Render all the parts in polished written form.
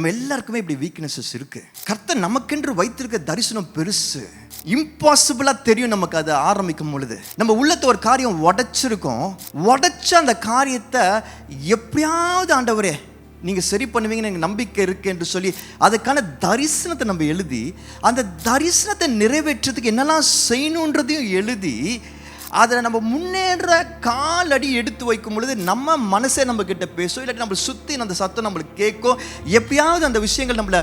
நம்ம எல்லாருக்குமே இப்படி வீக்னஸஸ் இருக்கு. கர்த்தர் நமக்கென்று வைத்திருக்க தரிசனம் பெருசு, இம்பாசிபிளா தெரியும். நமக்கு அது ஆரம்பிக்கும் பொழுது நம்ம உள்ளத்தை ஒரு காரியம் உடைச்ச அந்த காரியத்தை எப்படியாவது ஆண்டவரே நீங்கள் சரி பண்ணுவீங்கன்னு எனக்கு நம்பிக்கை இருக்கு என்று சொல்லி அதுக்கான தரிசனத்தை நம்ம எழுதி, அந்த தரிசனத்தை நிறைவேற்றத்துக்கு என்னெல்லாம் செய்யணுன்றதையும் எழுதி, அதில் நம்ம முன்னேற காலடி எடுத்து வைக்கும் பொழுது நம்ம மனசே நம்ம கிட்ட பேசும், இல்லாட்டி நம்மளை சுற்றி அந்த சத்தம் நம்மளுக்கு கேட்கும். எப்பயாவது அந்த விஷயங்கள் நம்மளை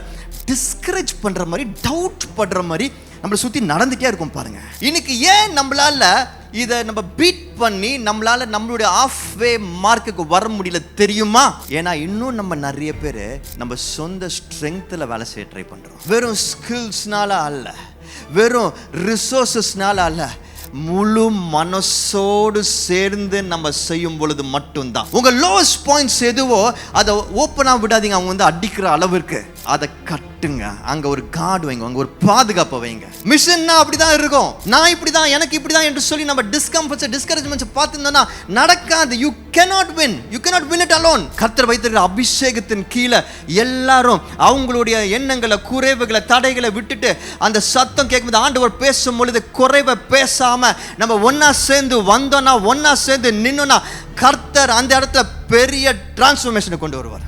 டிஸ்கரேஜ் பண்ணுற மாதிரி, டவுட் படுற மாதிரி நம்மளை சுற்றி நடந்துகிட்டே இருக்கும். பாருங்க, இன்னைக்கு ஏன் நம்மளால இதை நம்ம பீட் பண்ணி நம்மளால நம்மளுடைய ஆஃப் வே மார்க்குக்கு வர முடியல தெரியுமா? ஏன்னா இன்னும் நம்ம நிறைய பேர் நம்ம சொந்த ஸ்ட்ரெங்த்தில் வேலை செய்ய ட்ரை பண்ணுறோம். வெறும் ஸ்கில்ஸ்னால அல்ல, வெறும் ரிசோர்ஸஸ்னால அல்ல, முழு மனசோடு சேர்ந்து நம்ம செய்யும் பொழுது மட்டும்தான். உங்க லோவஸ்ட் பாயிண்ட்ஸ் எதுவோ அதை ஓப்பனா விடாதீங்க. அவங்க அடிக்கிற அளவிற்கு அதை கட்டுங்க. அங்க ஒரு கார்டு வைங்க, அங்க ஒரு பாதுகாப்பை வைங்க. மிஷன்னா அப்படிதான் இருக்கும். நான் இப்படிதான், எனக்கு இப்படிதான் என்று சொல்லி நம்ம டிஸ்கரேஜ்மெண்ட்ஸ் பார்த்துருந்தோம்னா நடக்காது. You cannot win it alone. கர்த்தர் வைத்திருக்கிற அபிஷேகத்தின் கீழே எல்லாரும் அவங்களுடைய எண்ணங்களை, குறைவுகளை, தடைகளை விட்டுட்டு அந்த சத்தம் கேட்கும்போது ஆண்டவர் பேசும் பொழுது குறைவை பேசாம நம்ம ஒன்னா சேர்ந்து வந்தோம்னா, ஒன்னா சேர்ந்து நின்னோம்னா கர்த்தர் அந்த இடத்துல பெரிய டிரான்ஸ்ஃபர்மேஷனை கொண்டு வருவார்.